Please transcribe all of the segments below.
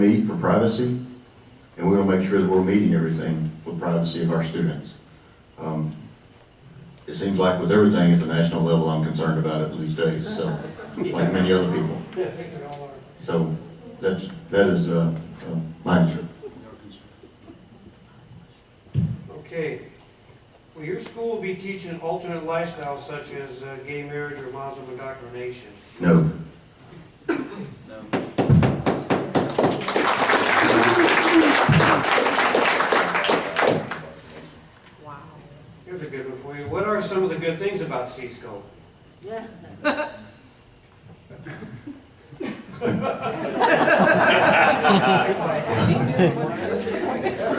meet for privacy, and we want to make sure that we're meeting everything for privacy of our students. It seems like with everything at the national level, I'm concerned about it these days, so, like many other people. So that is my answer. Okay. Will your school be teaching alternate lifestyles such as gay marriage or Muslim indoctrination? No. Wow. Here's a good one for you. What are some of the good things about C-Scope? Yeah.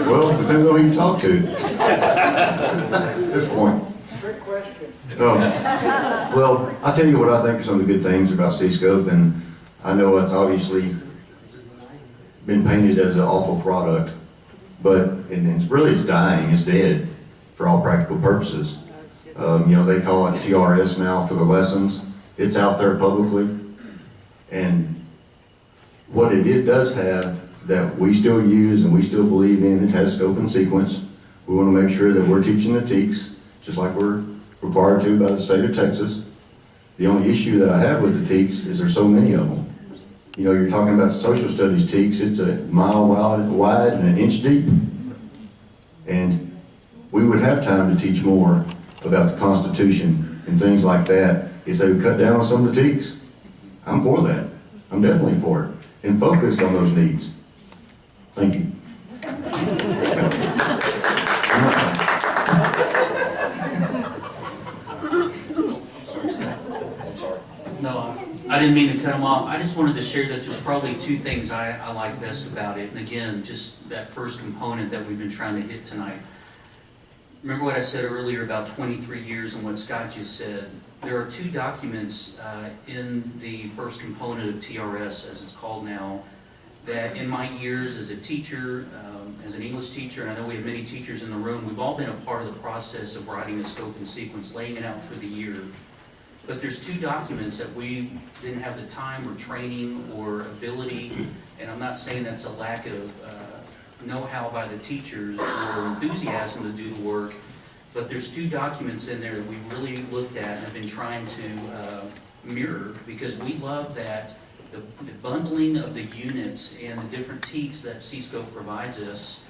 Well, depends on who you talk to at this point. Trick question. Well, I'll tell you what I think are some of the good things about C-Scope, and I know it's obviously been painted as an awful product, but it's dying, it's dead for all practical purposes. You know, they call it TRS now for the lessons. It's out there publicly, and what it does have that we still use and we still believe in, it has scope and sequence. We want to make sure that we're teaching the TEKS, just like we're required to by the state of Texas. The only issue that I have with the TEKS is there's so many of them. You know, you're talking about the social studies TEKS, it's a mile wide and an inch deep. And we would have time to teach more about the Constitution and things like that if they would cut down on some of the TEKS. I'm for that. I'm definitely for it. And focus on those needs. Thank you. No, I didn't mean to cut him off. I just wanted to share that there's probably two things I like best about it. And again, just that first component that we've been trying to hit tonight. Remember what I said earlier about 23 years and what Scott just said. There are two documents in the first component of TRS, as it's called now, that in my years as a teacher, as an English teacher, and I know we have many teachers in the room, we've all been a part of the process of writing a scope and sequence, laying it out for the year. But there's two documents that we didn't have the time or training or ability, and I'm not saying that's a lack of know-how by the teachers or enthusiasm to do the work, but there's two documents in there that we really looked at and have been trying to mirror, because we love that the bundling of the units and the different TEKS that C-Scope provides us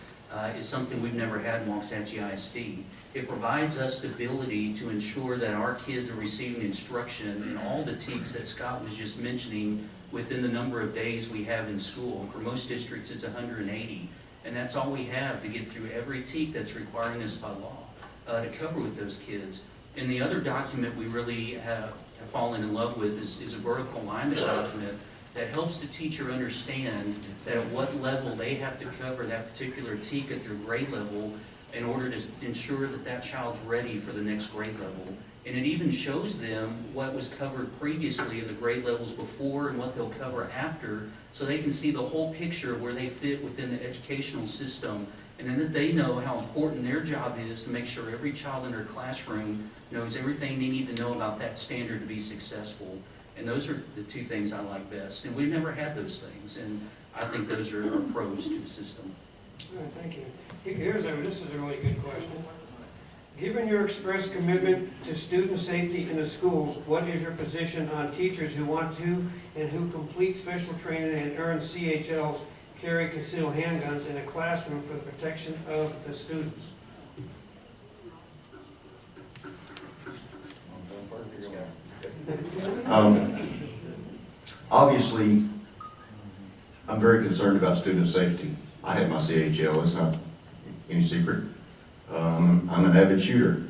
is something we've never had in Waxahachie ISD. It provides us the ability to ensure that our kids are receiving instruction in all the TEKS that Scott was just mentioning within the number of days we have in school. For most districts, it's 180, and that's all we have to get through every TEK that's requiring us by law to cover with those kids. And the other document we really have fallen in love with is a vertical alignment document that helps the teacher understand that at what level they have to cover that particular TEK at their grade level in order to ensure that that child's ready for the next grade level. And it even shows them what was covered previously in the grade levels before and what they'll cover after, so they can see the whole picture of where they fit within the educational system, and then that they know how important their job is to make sure every child in their classroom knows everything they need to know about that standard to be successful. And those are the two things I like best. And we've never had those things, and I think those are pros to the system. All right, thank you. This is a really good question. Given your express commitment to student safety in the schools, what is your position on teachers who want to and who complete special training and earn CHLs carry concealed handguns in a classroom for the protection of the students? Obviously, I'm very concerned about student safety. I have my CHL, it's not any secret. I'm an avid shooter.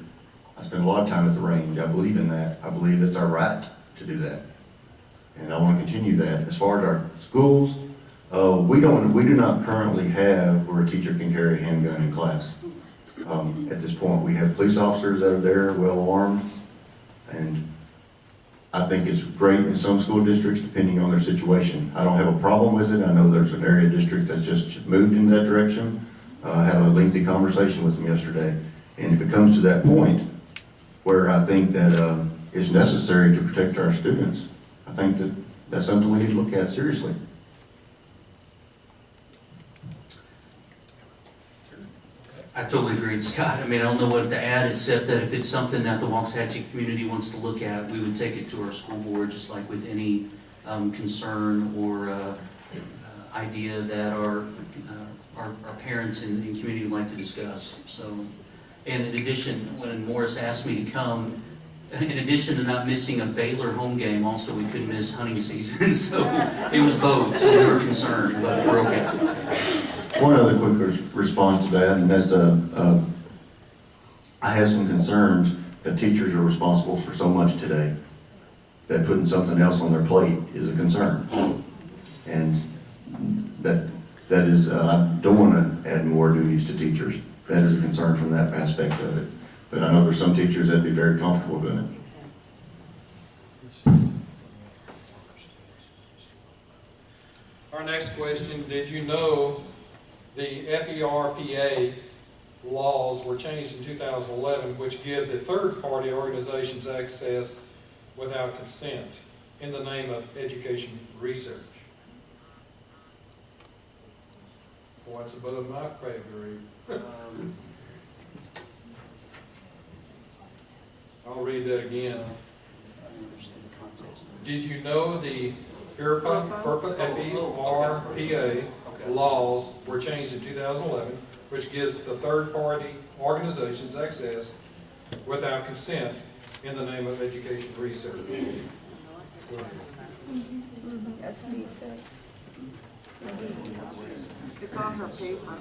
I spend a lot of time at the range. I believe in that. I believe it's our right to do that. And I want to continue that. As far as our schools, we do not currently have where a teacher can carry a handgun in class. At this point, we have police officers that are there, well armed, and I think it's great in some school districts depending on their situation. I don't have a problem with it. I know there's an area district that's just moved in that direction. I had a lengthy conversation with them yesterday, and if it comes to that point where I think that it's necessary to protect our students, I think that that's something we need to look at seriously. I totally agree with Scott. I mean, I don't know what to add, except that if it's something that the Waxahachie community wants to look at, we would take it to our school board, just like with any concern or idea that our parents and the community would like to discuss. So, and in addition, when Morris asked me to come, in addition to not missing a Baylor home game, also we couldn't miss hunting season. So it was both, so we were concerned, but we're okay. One other quick response to that, and that's I have some concerns that teachers are responsible for so much today that putting something else on their plate is a concern. And that is, I don't want to add more duties to teachers. That is a concern from that aspect of it. But I know there's some teachers that'd be very comfortable doing it. Our next question, did you know the FERPA laws were changed in 2011, which give the third-party organizations access without consent in the name of education research? What's above my pay grade? I'll read that again. Did you know the FERPA, F-E-R-P-A laws were changed in 2011, which gives the third-party organizations access without consent in the name of education research? SB 6. It's on her paper.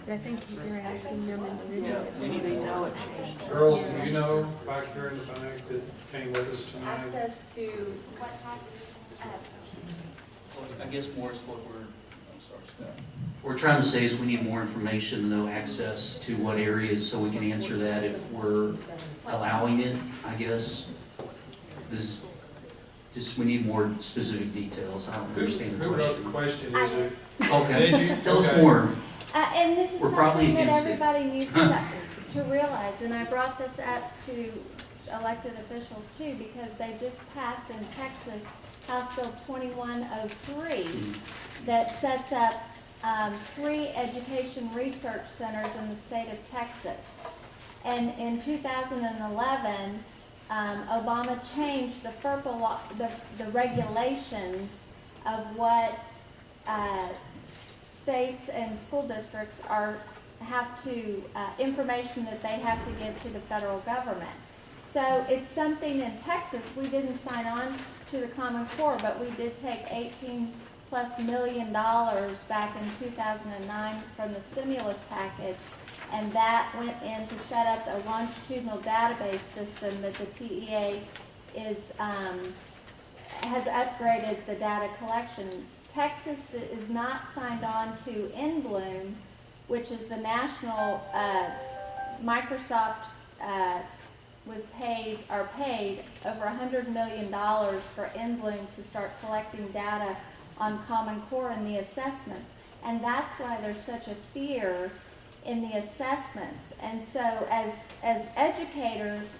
I think you're asking them individually. They know it changed. Girls, do you know back here in the back that came with us tonight? Access to what type I guess more is what we're trying to say is we need more information, to know access to what areas, so we can answer that if we're allowing it, I guess. We need more specific details. I don't understand the Who wrote the question. question? Is it? Okay, Did you? tell us Okay. more. and this is We're probably something that against it. everybody needs to realize, and I brought this up to elected officials too, because they just passed in Texas House Bill 2103 that sets up 3 education research centers in the state of Texas. And in 2011, Obama changed the FERPA law, the regulations of what states and school districts have to information that they have to give to the federal government. So it's something in Texas, we didn't sign on to the Common Core, but we did take $18+ million back in 2009 from the stimulus package, and that went in to set up a longitudinal database system that the TEA has upgraded the data collection. Texas is not signed on to InBloom, which is the national, Microsoft paid over $100 million for InBloom to start collecting data on Common Core and the assessments. And that's why there's such a fear in the assessments. And so as educators,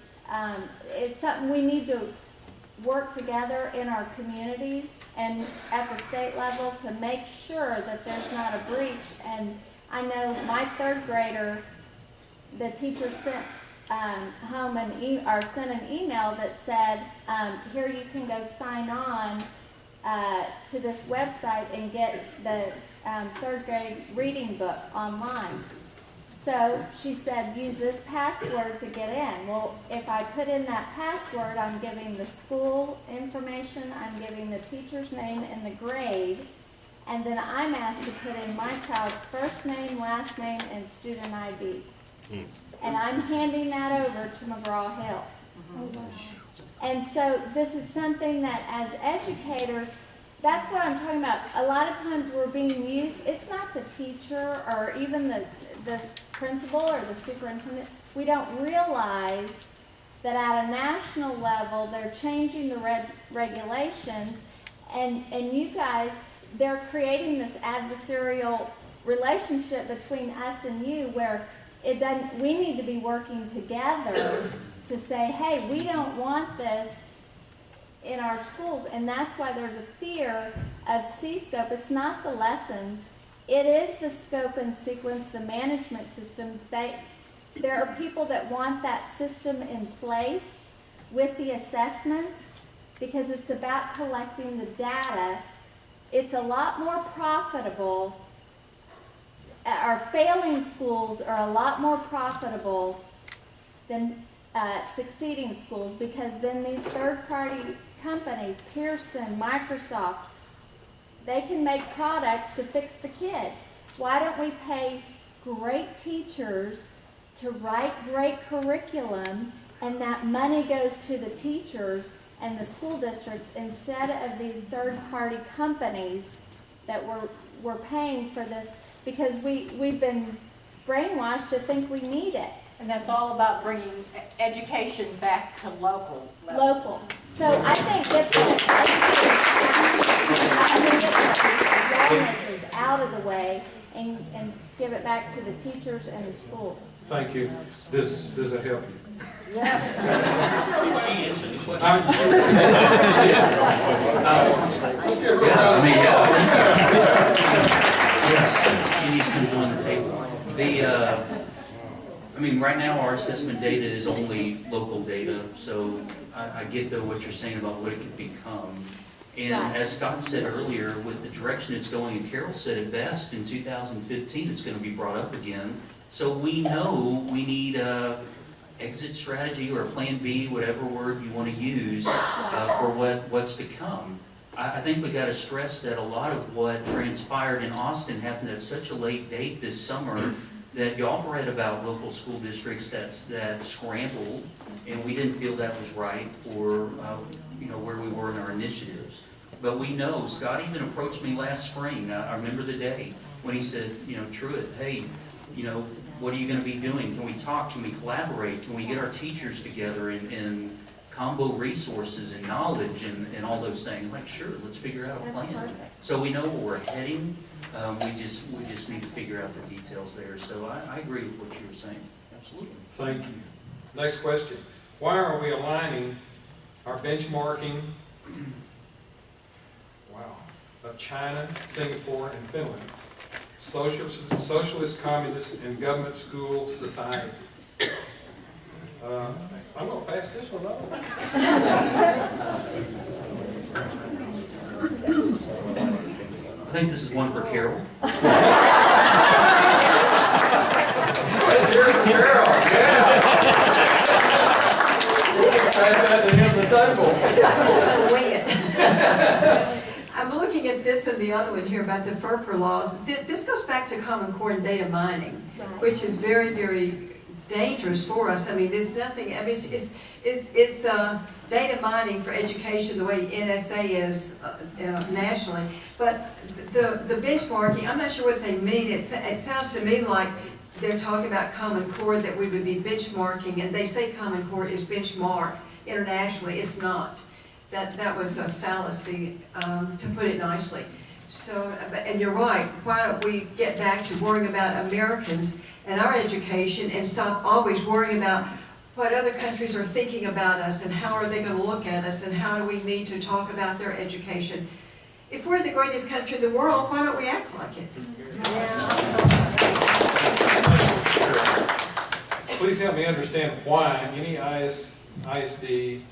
it's something we need to work together in our communities and at the state level to make sure that there's not a breach. And I know my 3rd grader, the teacher sent home sent an email that said, here you can go sign on to this website and get the 3rd grade reading book online. So she said, use this password to get in. Well, if I put in that password, I'm giving the school information, I'm giving the teacher's name and the grade, and then I'm asked to put in my child's first name, last name, and student ID. And I'm handing that over to McGraw-Hill. And so this is something that as educators, that's what I'm talking about. A lot of times we're being used, it's not the teacher or even the principal or the superintendent. We don't realize that at a national level, they're changing the regulations, and you guys, they're creating this adversarial relationship between us and you where we need to be working together to say, hey, we don't want this in our schools, and that's why there's a fear of C-scope. It's not the lessons, it is the scope and sequence, the management system. There are people that want that system in place with the assessments because it's about collecting the data. It's a lot more profitable. Our failing schools are a lot more profitable than succeeding schools, because then these third-party companies, Pearson, Microsoft, they can make products to fix the kids. Why don't we pay great teachers to write great curriculum, and that money goes to the teachers and the school districts instead of these third-party companies that we're paying for this, because we've been brainwashed to think we need it. And that's all about bringing education back to local levels. Local. So I think get the lawmakers out of the way and give it back to the teachers and the schools. Thank you. Does it help you? Did she answer the question? Let's get rid Yeah, I of mean, that. yes, she needs to come join the table. I mean, right now, our assessment data is only local data, so I get though what you're saying about what it could become. And Right. as Scott said earlier, with the direction it's going, and Carol said it best, in 2015, it's gonna be brought up again. So we know we need a exit strategy or a plan B, whatever word you wanna use, for what's to come. I think we gotta stress that a lot of what transpired in Austin happened at such a late date this summer that y'all read about local school districts that scrambled, and we didn't feel that was right for, where we were in our initiatives. But we know, Scott even approached me last spring, I remember the day, when he said, Truett, hey, what are you gonna be doing? Can we talk? Can we collaborate? Can we get our teachers together and combo resources and knowledge and all those things? Like, sure, let's figure out a That's plan. perfect. So we know where we're heading, we just need to figure out the details there. So I agree with what you were saying, absolutely. Thank you. Next question. Why are we aligning our benchmarking, of China, Singapore, and Finland, socialist, communist, and government school society? I'm going to pass this one on. I think this is one for Carol. Let's hear it from Carol. Yeah. Pass that to him at the table. I'm looking at this and the other one here about the FERPA laws. This goes back to Common Core and data mining, which is very, very dangerous for us. I mean, there's nothing, I mean, it's data mining for education the way NSA is nationally. But the benchmarking, I'm not sure what they mean. It sounds to me like they're talking about Common Core, that we would be benchmarking, and they say Common Core is benchmark internationally. It's not. That was a fallacy, to put it nicely. So, and you're right, why don't we get back to worrying about Americans and our education and stop always worrying about what other countries are thinking about us and how are they going to look at us and how do we need to talk about their education. If we're the greatest country in the world, why don't we act like it? Please help me understand why any ISD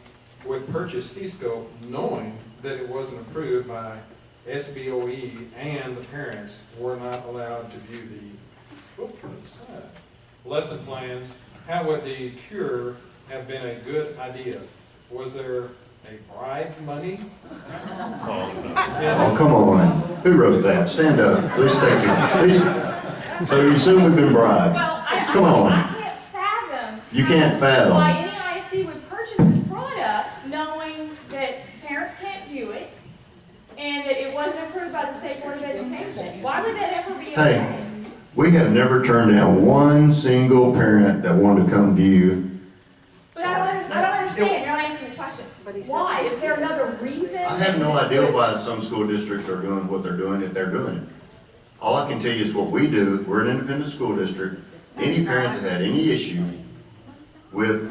would purchase C-Scope knowing that it wasn't approved by SBOE and the parents were not allowed to view the lesson plans. How would the cure have been a good idea? Was there a bribe money? Oh, come on. Who wrote that? Stand up. Please take it. So you assume we've been bribed? Well, Come on. I can't fathom. You can't fathom. Why any ISD would purchase this product knowing that parents can't view it and that it wasn't approved by the State Board of Education. Why would that ever be okay? Hey, we have never turned down one single parent that wanted to come view. But I don't understand. You're not answering the question. Why? Is there another reason? I have no idea why some school districts are doing what they're doing if they're doing it. All I can tell you is what we do. We're an independent school district. Any parent that had any issue with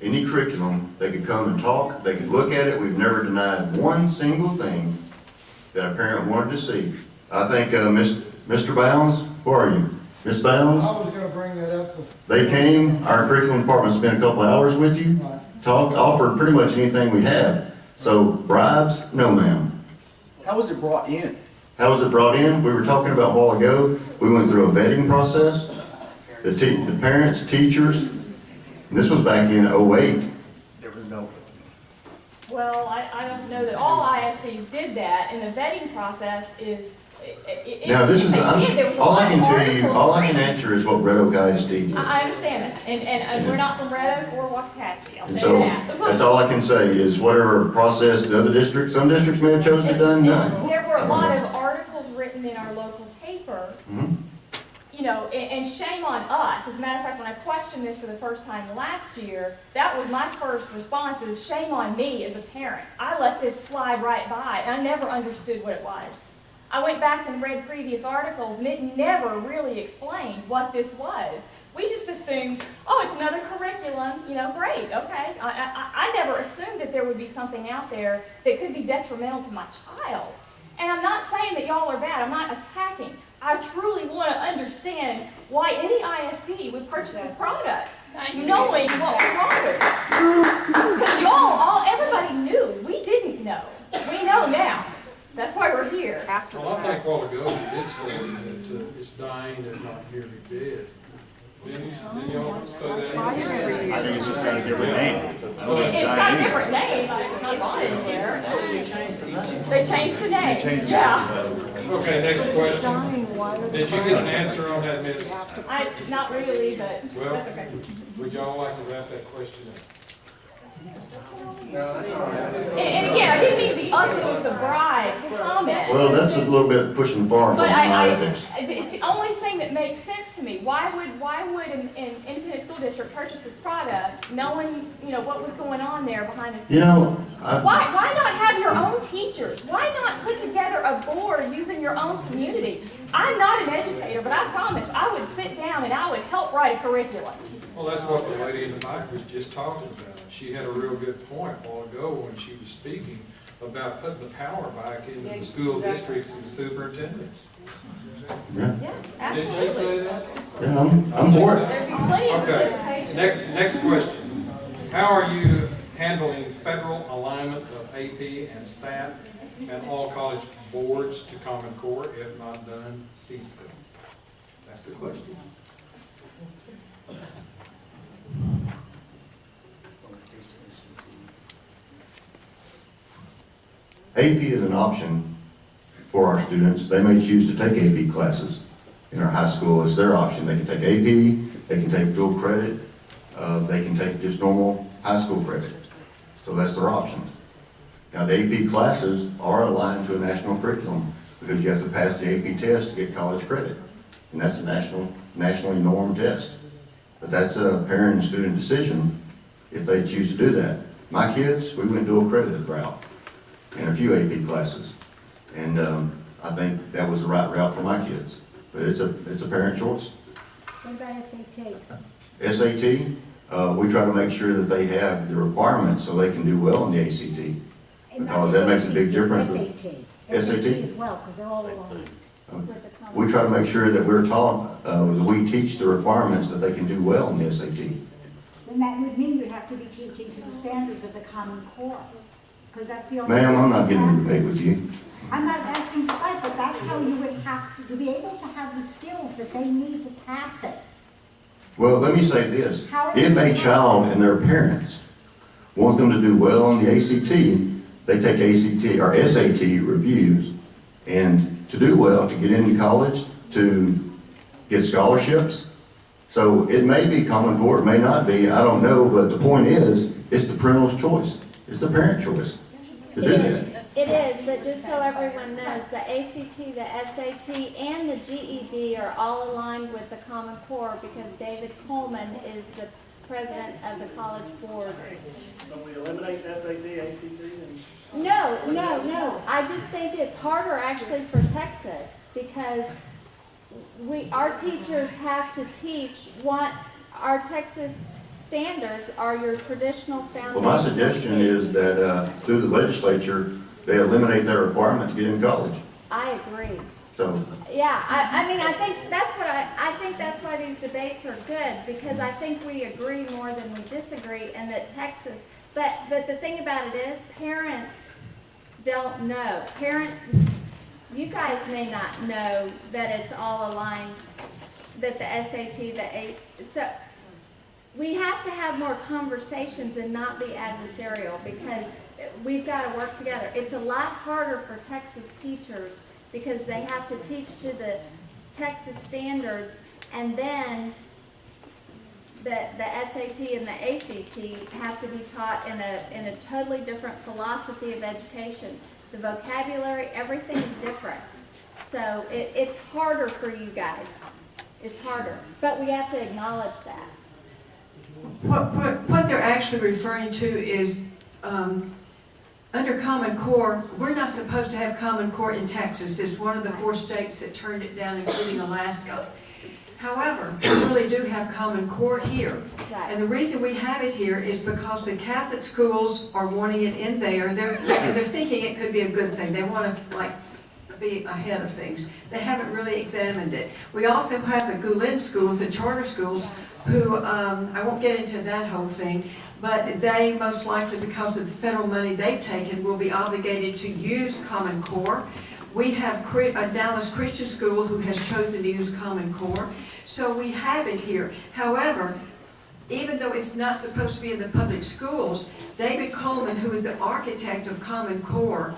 any curriculum, they could come and talk, they could look at it. We've never denied one single thing that a parent wanted to see. I think, Mr. Bounds, where are you? Miss Bounds? I was gonna bring that up before. They came, our curriculum department spent a couple of hours with you, talked, offered pretty much anything we have. So bribes, no ma'am. How was it brought in? How was it brought in? We were talking about a while ago, we went through a vetting process. The parents, teachers, and this was back in '08. There was no. Well, I don't know that all ISDs did that, and the vetting process is, Now, this is, if they did, there was a all I lot can of tell you, articles all I can written. answer is what Red Oak ISD did. I understand that, and we're not from Red Oak or Waxahachie, I'll And say so, that. that's all I can say, is whatever process the other districts, some districts may have chosen to done, none. There were a lot of articles written in our local paper, Mhm. you know, and shame on us. As a matter of fact, when I questioned this for the first time last year, that was my first response, is shame on me as a parent. I let this slide right by, and I never understood what it was. I went back and read previous articles, and it never really explained what this was. We just assumed, oh, it's another curriculum, you know, great, okay. I never assumed that there would be something out there that could be detrimental to my child. And I'm not saying that y'all are bad, I'm not attacking. I truly want to understand why any ISD would purchase this product, knowing what was wrong with it. Because y'all, everybody knew, we didn't know. We know now. That's why we're here. Well, I think a while ago, you did say that it's dying and not nearly dead. Didn't y'all say that? I think it's just got a different name. It's got a different name, but it's not on anywhere. They changed the name, yeah. Okay, next question. Did you get an answer on that, Miss? Not really, but Well, that's okay. would y'all like to wrap that question up? And again, I didn't mean to be ugly with the bride comment. Well, that's a little bit pushing far from But my ethics. it's the only thing that makes sense to me. Why would an independent school district purchase this product, knowing, you know, what was going on there behind the scenes? You know, Why not have your own teachers? Why not put together a board using your own community? I'm not an educator, but I promise I would sit down and I would help write a curriculum. Well, that's what the lady in the back was just talking about. She had a real good point a while ago when she was speaking about putting the power back into the school districts and the superintendents. yeah, Yeah, Didn't she absolutely. say that? yeah, I'm for it. There'd be plenty of Okay, participation. next question. How are you handling federal alignment of AP and SAT and all college boards to Common Core? If not done, cease them. That's the question. AP is an option for our students. They may choose to take AP classes. In our high school, it's their option. They can take AP, they can take dual credit, they can take just normal high school credit. So that's their option. Now, the AP classes are aligned to a national curriculum because you have to pass the AP test to get college credit. And that's a nationally normed test. But that's a parent and student decision if they choose to do that. My kids, we went dual credit route in a few AP classes. And I think that was the right route for my kids. But it's a parent choice. What about SAT? SAT, we try to make sure that they have the requirements so they can do well in the ACT. Because that makes a big difference. SAT as well, because they're all along. We try to make sure that we're taught, we teach the requirements that they can do well in the SAT. Then that would mean you'd have to be teaching to the standards of the Common Core, because that's the only. Ma'am, I'm not getting into debate with you. I'm not asking to fight, but that's how you would have to be able to have the skills that they need to pass it. Well, let me say this. If a child and their parents want them to do well on the ACT, they take ACT or SAT reviews, and to do well, to get into college, to get scholarships. So it may be Common Core, it may not be, I don't know, but the point is, it's the parental's choice. It's the parent choice to do that. It is, but just so everyone knows, the ACT, the SAT, and the GED are all aligned with the Common Core because David Coleman is the president of the College Board. Don't we eliminate SAT, ACT, and? No. I just think it's harder actually for Texas because our teachers have to teach what our Texas standards are your traditional foundation. Well, my suggestion is that through the legislature, they eliminate their requirement to get in college. I agree. So, Yeah, I mean, I think that's why these debates are good, because I think we agree more than we disagree, and that Texas, but the thing about it is, parents don't know. You guys may not know that it's all aligned, that the SAT, so we have to have more conversations and not be adversarial, because we've got to work together. It's a lot harder for Texas teachers because they have to teach to the Texas standards, and then the SAT and the ACT have to be taught in a totally different philosophy of education. The vocabulary, everything's different. So it's harder for you guys. It's harder, but we have to acknowledge that. What they're actually referring to is, under Common Core, we're not supposed to have Common Core in Texas. It's one of the 4 states that turned it down, including Alaska. However, we really do have Common Core here. Right. And the reason we have it here is because the Catholic schools are wanting it in there. They're thinking it could be a good thing. They want to, be ahead of things. They haven't really examined it. We also have the Gulen schools, the charter schools, who, I won't get into that whole thing, but they most likely, because of the federal money they've taken, will be obligated to use Common Core. We have a Dallas Christian School who has chosen to use Common Core. So we have it here. However, even though it's not supposed to be in the public schools, David Coleman, who is the architect of Common Core,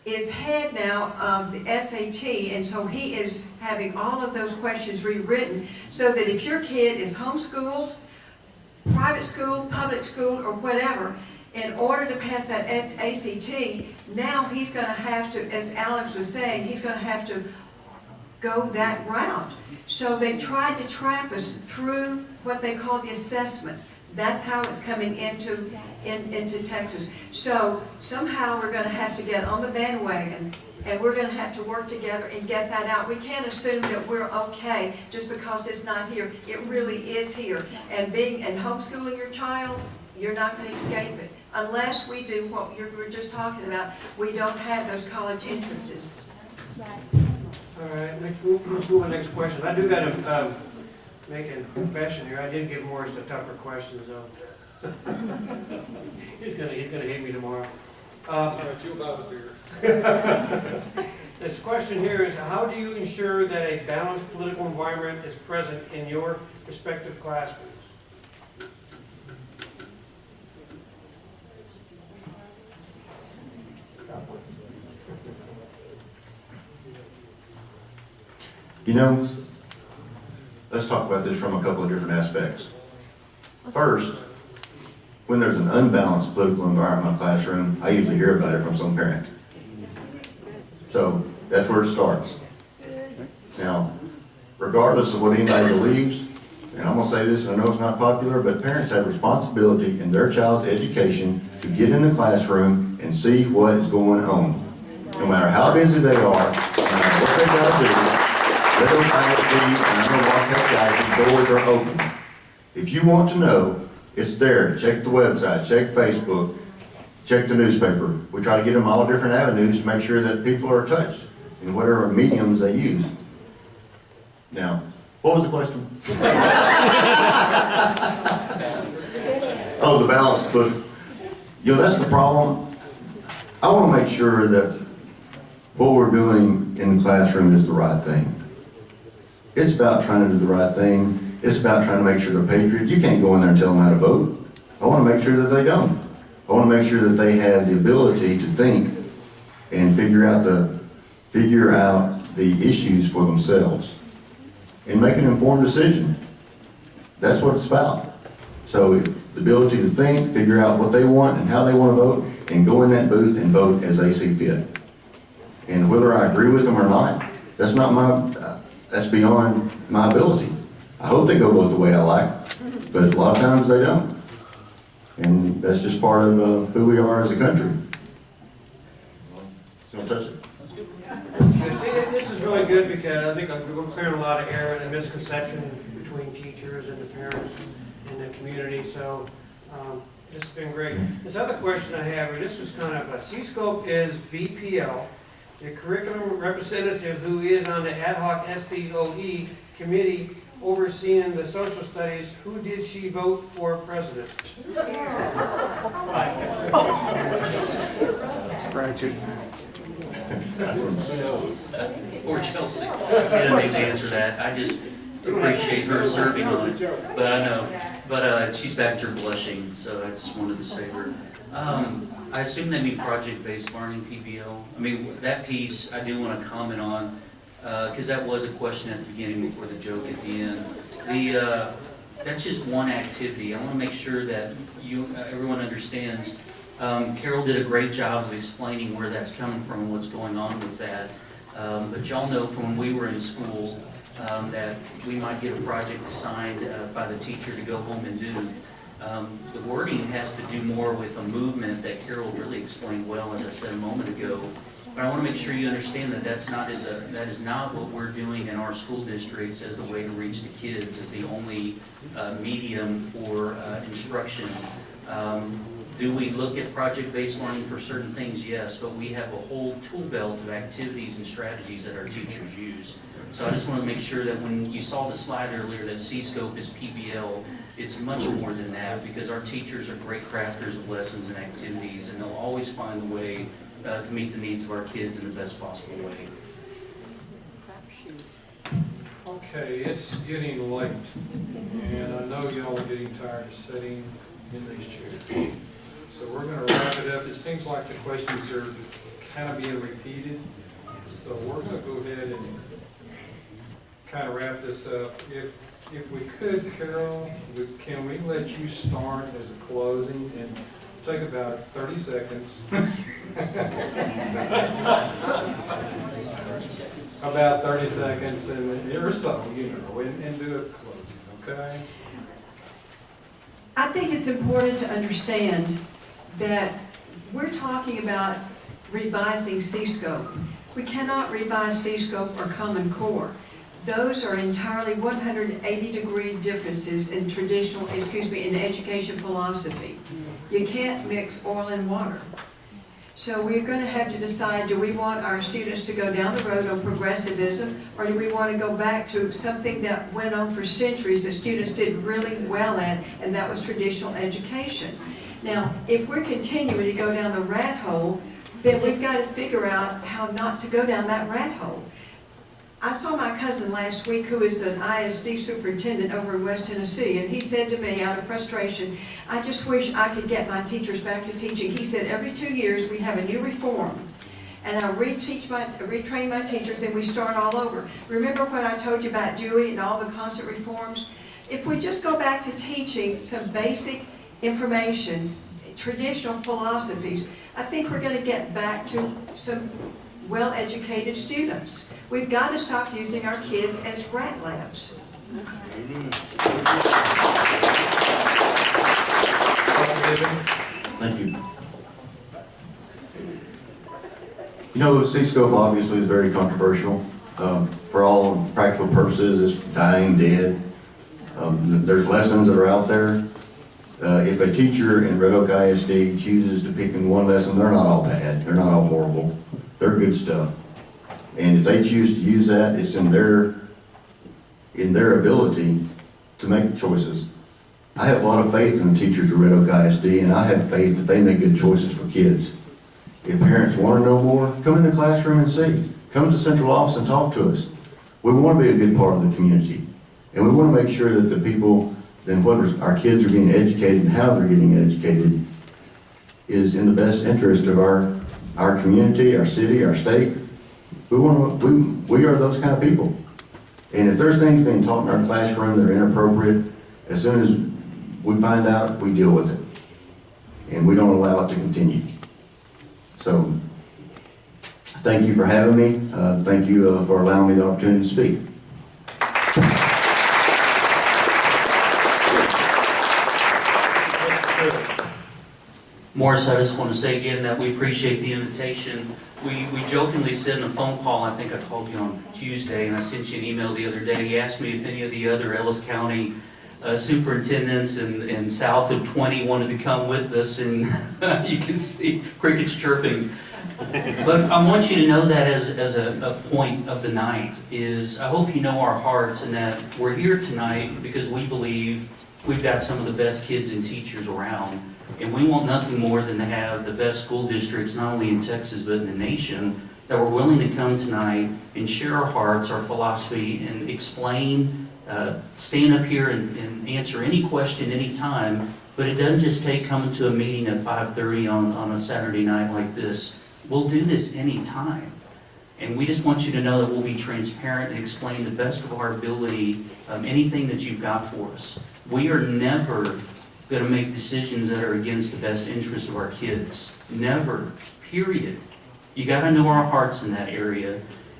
is head now of the SAT, and so he is having all of those questions rewritten so that if your kid is homeschooled, private school, public school, or whatever, in order to pass that ACT, now he's going to have to, as Alex was saying, he's going to have to go that route. So they tried to trap us through what they call the assessments. That's how it's coming into Texas. So somehow we're going to have to get on the bandwagon, and we're going to have to work together and get that out. We can't assume that we're okay just because it's not here. It really is here. And homeschooling your child, you're not going to escape it. Unless we do what you were just talking about, we don't have those college entrances. Right. All right, let's move on to the next question. I do got to make a confession here. I did give Morris the tougher questions, though. he's gonna hate me tomorrow. Sorry, you'll buy the beer. This question here is, how do you ensure that a balanced political environment is present in your respective classrooms? you know, let's talk about this from a couple of different aspects. First, when there's an unbalanced political environment in my classroom, I usually hear about it from some parent. So that's where it starts. Now, regardless of what anybody believes, and I'm going to say this, and I know it's not popular, but parents have responsibility in their child's education to get in the classroom and see what is going on. No matter how busy they are, no matter what they got to do, let them be, and I'm going to watch that guy, the doors are open. If you want to know, it's there. Check the website, check Facebook, check the newspaper. We try to get them all different avenues to make sure that people are touched in whatever mediums they use. Now, what was the question? Oh, the balance. You know, that's the problem. I want to make sure that what we're doing in the classroom is the right thing. It's about trying to do the right thing. It's about trying to make sure they're patriot. You can't go in there and tell them how to vote. I want to make sure that they don't. I want to make sure that they have the ability to think and figure out the issues for themselves and make an informed decision. That's what it's about. So the ability to think, figure out what they want and how they want to vote, and go in that booth and vote as they see fit. And whether I agree with them or not, that's not that's beyond my ability. I hope they go vote the way I like, but a lot of times they don't. And that's just part of who we are as a country. Don't touch it. This is really good because I think we're clearing a lot of error and misconception between teachers and the parents and the community. So this has been great. This other question I have, this was kind of a C-scope is BPL. the curriculum representative who is on the ad hoc SPOE committee overseeing the social studies, who did she vote for president? Scratch it. Or Chelsea. She doesn't need to answer that. I just appreciate her serving on it. But I know, but she's back there blushing, so I just wanted to say her. I assume they mean project-based learning, PBL. I mean, that piece I do want to comment on, because that was a question at the beginning before the joke at the end. That's just one activity. I want to make sure that everyone understands. Carol did a great job of explaining where that's coming from, what's going on with that. But y'all know from when we were in school that we might get a project assigned by the teacher to go home and do. The wording has to do more with a movement that Carol really explained well, as I said a moment ago. But I want to make sure you understand that that is not what we're doing in our school districts as the way to reach the kids, as the only medium for instruction. Do we look at project-based learning for certain things? Yes, but we have a whole tool belt of activities and strategies that our teachers use. So I just want to make sure that when you saw the slide earlier that C-Scope is PBL, it's much more than that, because our teachers are great crafters of lessons and activities, and they'll always find a way to meet the needs of our kids in the best possible way. Okay, it's getting late, and I know y'all are getting tired of sitting in these chairs. So we're going to wrap it up. It seems like the questions are kind of being repeated, so we're going to go ahead and kind of wrap this up. If we could, Carol, can we let you start as a closing and take about 30 seconds? About 30 seconds or so, and do a closing, okay? I think it's important to understand that we're talking about revising C-Scope. We cannot revise C-Scope or Common Core. Those are entirely 180-degree differences in in education philosophy. You can't mix oil and water. So we're going to have to decide, do we want our students to go down the road on progressivism, or do we want to go back to something that went on for centuries that students did really well at, and that was traditional education? Now, if we're continuing to go down the rat hole, then we've got to figure out how not to go down that rat hole. I saw my cousin last week, who is an ISD superintendent over in West Tennessee, and he said to me out of frustration, I just wish I could get my teachers back to teaching. He said every 2 years we have a new reform, and I retrain my teachers, then we start all over. Remember what I told you about Dewey and all the constant reforms? If we just go back to teaching some basic information, traditional philosophies, I think we're going to get back to some well-educated students. We've got to stop using our kids as rat labs. Thank you. You know, C-Scope obviously is very controversial. For all practical purposes, it's dying dead. There's lessons that are out there. If a teacher in Red Oak ISD chooses to pick in one lesson, they're not all bad. They're not all horrible. They're good stuff. And if they choose to use that, it's in their ability to make choices. I have a lot of faith in the teachers at Red Oak ISD, and I have faith that they make good choices for kids. If parents want to know more, come in the classroom and see. Come to the central office and talk to us. We want to be a good part of the community. And we want to make sure that the people, then whether our kids are being educated and how they're getting educated, is in the best interest of our community, our city, our state. We are those kind of people. And if there's things being taught in our classroom that are inappropriate, as soon as we find out, we deal with it. And we don't allow it to continue. So, thank you for having me. Thank you for allowing me the opportunity to speak. Morris, I just want to say again that we appreciate the invitation. We jokingly said in a phone call, I think I called you on Tuesday, and I sent you an email the other day. He asked me if any of the other Ellis County superintendents and south of 20 wanted to come with us, and you can see crickets chirping. But I want you to know that as a point of the night is, I hope you know our hearts and that we're here tonight because we believe we've got some of the best kids and teachers around. And we want nothing more than to have the best school districts, not only in Texas, but in the nation, that were willing to come tonight and share our hearts, our philosophy, and explain, stand up here and answer any question anytime. But it doesn't just take coming to a meeting at 5:30 on a Saturday night like this. We'll do this anytime. And we just want you to know that we'll be transparent and explain the best of our ability anything that you've got for us. We are never going to make decisions that are against the best interest of our kids. Never. Period. You got to know our hearts in that area.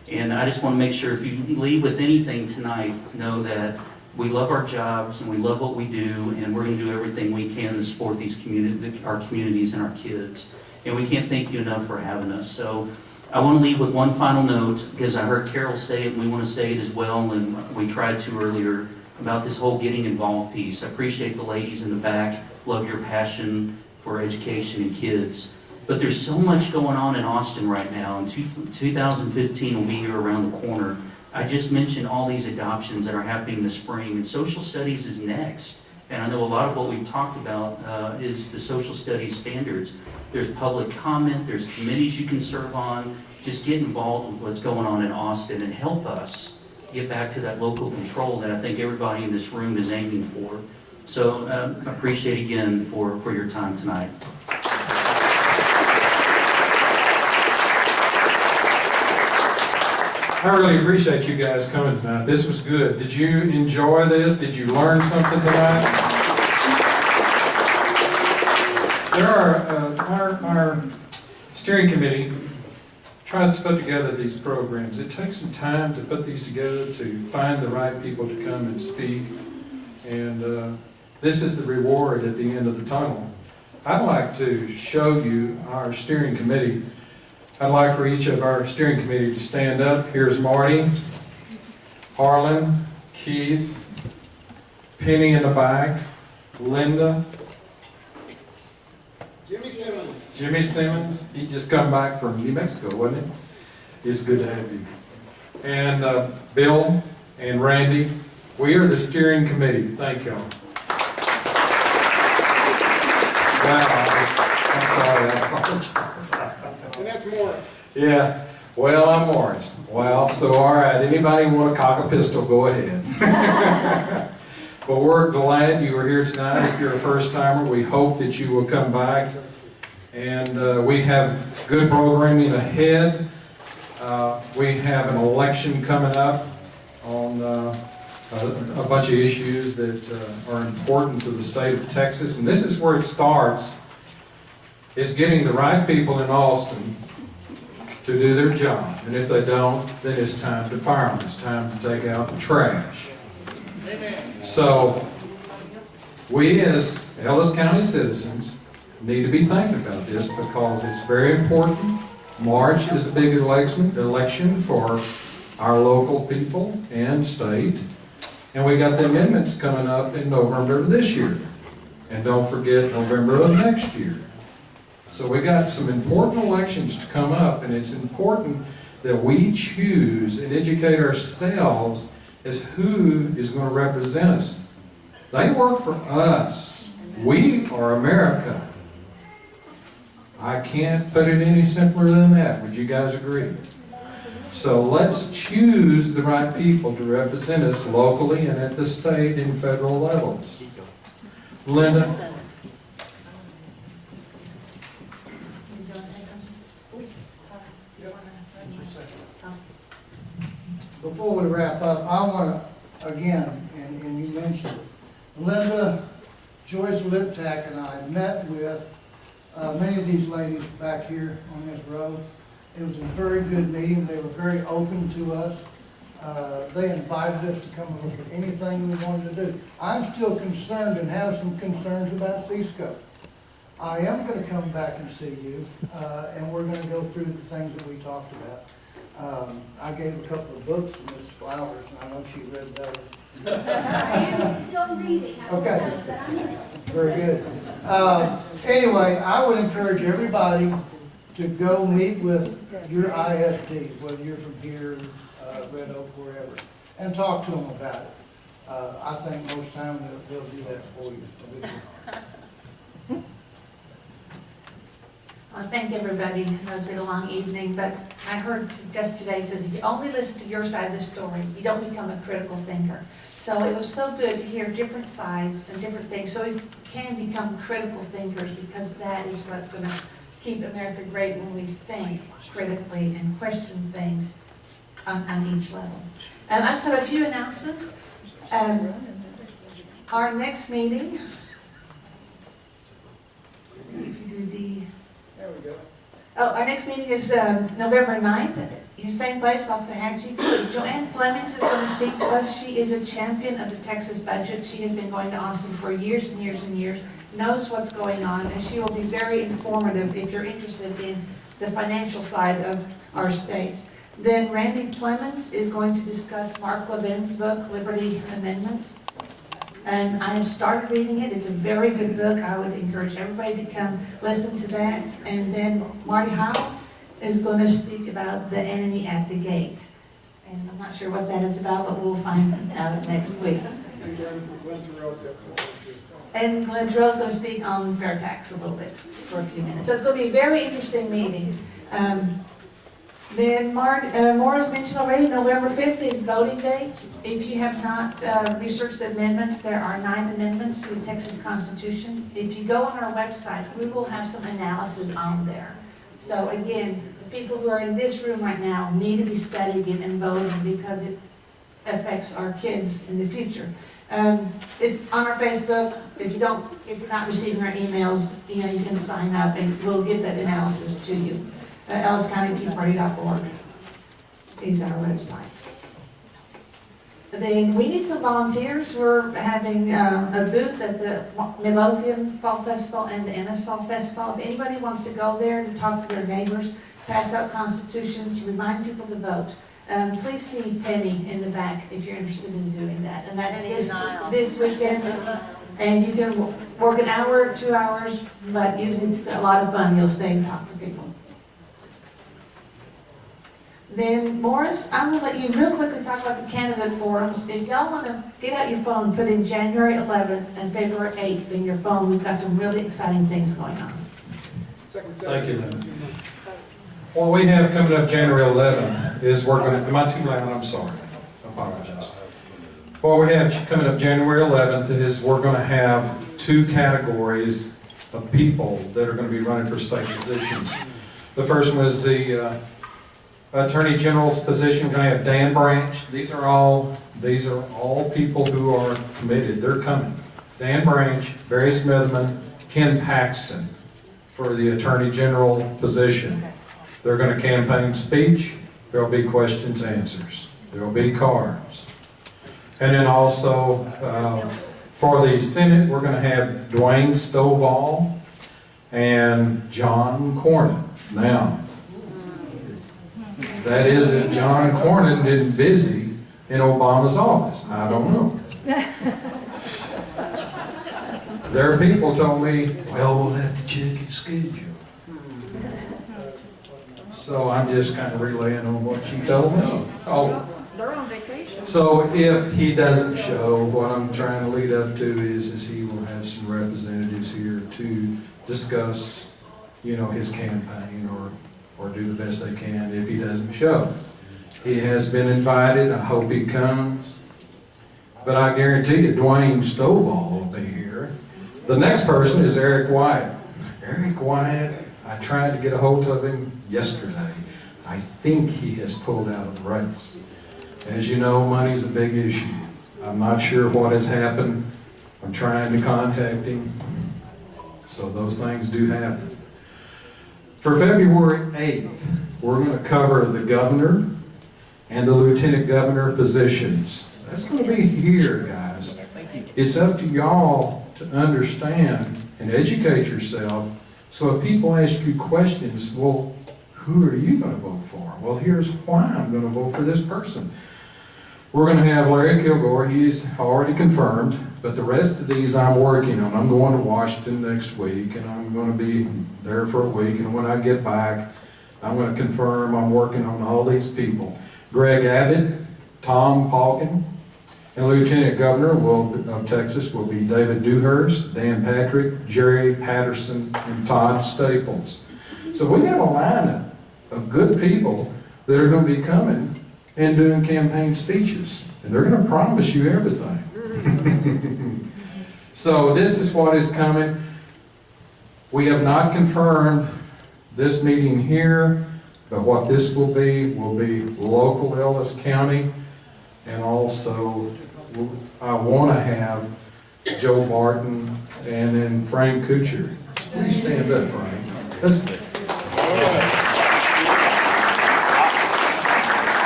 And I just want to make sure if you leave with anything tonight, know that we love our jobs and we love what we do, and we're going to do everything we can to support our communities and our kids. And we can't thank you enough for having us. So I want to leave with one final note, because I heard Carol say it and we want to say it as well, and we tried to earlier, about this whole getting involved piece. I appreciate the ladies in the back, love your passion for education and kids. But there's so much going on in Austin right now, and 2015 will be here around the corner. I just mentioned all these adoptions that are happening this spring, and social studies is next. And I know a lot of what we've talked about is the social studies standards. There's public comment, there's committees you can serve on. Just get involved with what's going on in Austin and help us get back to that local control that I think everybody in this room is aiming for. So I appreciate again for your time tonight. I really appreciate you guys coming tonight. This was good. Did you enjoy this? Did you learn something tonight? There are, our steering committee tries to put together these programs. It takes some time to put these together, to find the right people to come and speak. And this is the reward at the end of the tunnel. I'd like to show you our steering committee. I'd like for each of our steering committee to stand up. Here's Marty, Harlan, Keith, Penny in the back, Linda, Jimmy Simmons. He just come back from New Mexico, wasn't he? It's good to have you. And Bill and Randy. We are the steering committee. Thank y'all. Wow, I'm sorry, I apologize. And that's Morris. Yeah, well, I'm Morris. Well, so all right, anybody want to cock a pistol, go ahead. But we're glad you were here tonight. If you're a first timer, we hope that you will come back. And we have good programming ahead. We have an election coming up on a bunch of issues that are important to the state of Texas. And this is where it starts. It's getting the right people in Austin to do their job. And if they don't, then it's time to fire them. It's time to take out the trash. Amen. So we as Ellis County citizens need to be thinking about this because it's very important. March is a big election for our local people and state. And we got the amendments coming up in November of this year. And don't forget November of next year. So we got some important elections to come up, and it's important that we choose and educate ourselves as who is going to represent us. They work for us. We are America. I can't put it any simpler than that. Would you guys agree? So let's choose the right people to represent us locally and at the state and federal levels. Linda? Before we wrap up, I want to, again, and you mentioned it, Linda, Joyce Liptak and I met with many of these ladies back here on this road. It was a very good meeting. They were very open to us. They invited us to come and look at anything we wanted to do. I'm still concerned and have some concerns about C-Scope. I am going to come back and see you, and we're going to go through the things that we talked about. I gave a couple of books to Ms. Flowers, and I know she read those. I'm still reading. Okay, very good. Anyway, I would encourage everybody to go meet with your ISD, whether you're from here, Red Oak, wherever, and talk to them about it. I think most time they'll do that for you. Well, thank everybody. I know it's been a long evening, but I heard just today, it says, if you only listen to your side of the story, you don't become a critical thinker. So it was so good to hear different sides and different things, so we can become critical thinkers, because that is what's going to keep America great, when we think critically and question things on each level. I just have a few announcements. Our next meeting, if you do the, our next meeting is November 9th, same place, Waxahachie. Joanne Flemings is going to speak to us. She is a champion of the Texas budget. She has been going to Austin for years and years and years, knows what's going on, and she will be very informative if you're interested in the financial side of our state. Then Randy Clemens is going to discuss Mark Levin's book, Liberty Amendments. And I have started reading it. It's a very good book. I would encourage everybody to come listen to that. And then Marty Hiles is going to speak about the enemy at the gate. And I'm not sure what that is about, but we'll find out next week. And Glenn Terrell's going to speak on fair tax a little bit for a few minutes. So it's going to be a very interesting meeting. Then Morris mentioned already, November 5th is voting day. If you have not researched the amendments, there are 9 amendments to the Texas Constitution. If you go on our website, we will have some analysis on there. So again, the people who are in this room right now need to be studying it and voting, because it affects our kids in the future. It's on our Facebook. If you're not receiving our emails, you can sign up and we'll get that analysis to you. EllisCountyTeaParty.org is our website. Then we need some volunteers. We're having a booth at the Midlothian Fall Festival and the Ennis Fall Festival. If anybody wants to go there to talk to their neighbors, pass out constitutions, remind people to vote, please see Penny in the back if you're interested in doing that. And that's this weekend. And you can work an hour, 2 hours, but usually it's a lot of fun. You'll stay and talk to people. Then, Morris, I'm going to let you real quickly talk about the candidate forums. If y'all want to get out your phone, put in January 11th and February 8th in your phone. We've got some really exciting things going on. Thank you, Linda. What we have coming up January 11th is we're going to, am I too loud? I'm sorry. I apologize. What we have coming up January 11th is we're going to have 2 categories of people that are going to be running for state positions. The first one is the Attorney General's position. We're going to have Dan Branch. These are all people who are committed. They're coming. Dan Branch, Barry Smithman, Ken Paxton for the Attorney General position. They're going to campaign speech. There will be questions, answers. There will be cards. And then also for the Senate, we're going to have Dwayne Stovall and John Cornyn. Now, that is if John Cornyn isn't busy in Obama's office. I don't know. There are people told me, well, we'll have to check his schedule. So I'm just kind of relaying on what she told me. Oh. They're on vacation. So if he doesn't show, what I'm trying to lead up to is he will have some representatives here to discuss, his campaign or do the best they can if he doesn't show. He has been invited. I hope he comes. But I guarantee you, Dwayne Stovall will be here. The next person is Eric Wyatt. Eric Wyatt, I tried to get a hold of him yesterday. I think he has pulled out of the race. As you know, money's a big issue. I'm not sure what has happened. I'm trying to contact him. So those things do happen. For February 8th, we're going to cover the governor and the lieutenant governor positions. That's going to be here, guys. It's up to y'all to understand and educate yourself. So if people ask you questions, well, who are you going to vote for? Well, here's why I'm going to vote for this person. We're going to have Larry Kilgore. He's already confirmed. But the rest of these I'm working on. I'm going to Washington next week, and I'm going to be there for a week, and when I get back, I'm going to confirm I'm working on all these people. Greg Abbott, Tom Palkin, and Lieutenant Governor of Texas will be David Dewhurst, Dan Patrick, Jerry Patterson, and Todd Staples. So we have a lineup of good people that are going to be coming and doing campaign speeches, and they're going to promise you everything. So this is what is coming. We have not confirmed this meeting here, but what this will be local Ellis County, and also I want to have Joe Barton and then Frank Kuchar. Please stand up, Frank.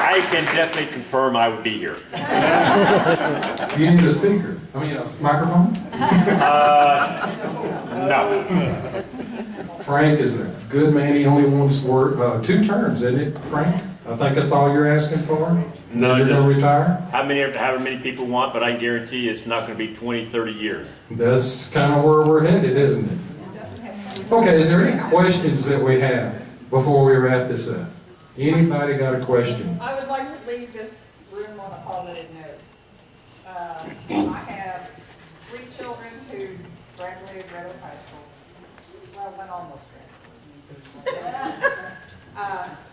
I can definitely confirm I would be here. You need a speaker. I mean, a microphone? No. Frank is a good man. He only wants work 2 terms, isn't it, Frank? I think that's all you're asking for? No, You're going to retire? however many people want, but I guarantee it's not going to be 20, 30 years. That's kind of where we're headed, isn't it? Okay, is there any questions that we have before we wrap this up? Anybody got a question? I would like to leave this room on a positive note. I have 3 children who graduated Red Oak High School. Well, one almost graduated.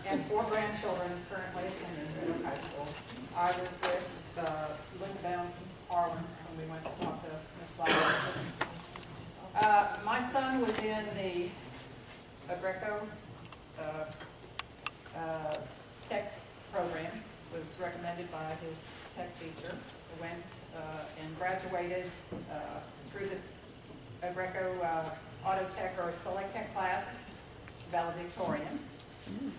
And 4 grandchildren currently attending Red Oak High School. I was with Linda Bounds in Harlan when we went to talk to Ms. Flowers. My son was in the Greco tech program, was recommended by his tech teacher, went and graduated through the Greco auto tech or select tech class, valedictorian,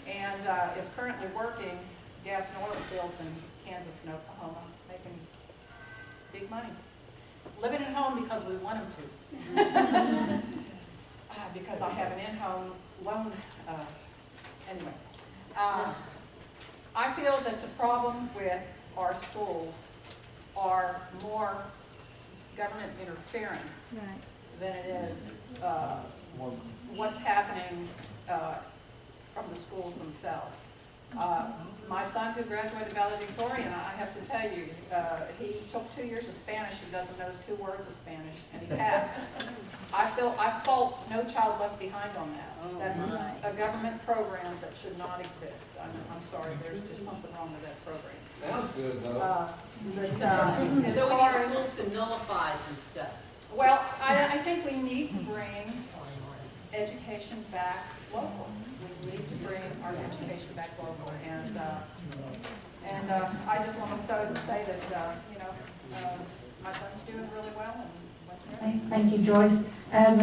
and is currently working gas and oil fields in Kansas and Oklahoma, making big money. Living at home because we want him to. Because I have an in-home loan, anyway. I feel that the problems with our schools are more government interference than it is what's happening from the schools themselves. My son who graduated valedictorian, I have to tell you, he took 2 years of Spanish. He doesn't know 2 words of Spanish, and he passed. I fault No Child Left Behind on that. That's a government program that should not exist. I'm sorry, there's just something wrong with that program. Sounds good, though. As far as to nullify some stuff. well, I think we need to bring education back local. We need to bring our education back local, and I just want to say that my son's doing really well. Thank you, Joyce.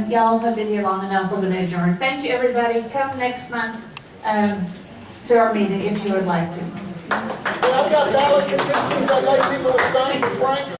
Y'all have been here long enough. We're going to adjourn. Thank you, everybody. Come next month to our meeting if you would like to. I've got ballot petitions I'd like people to sign for Frank.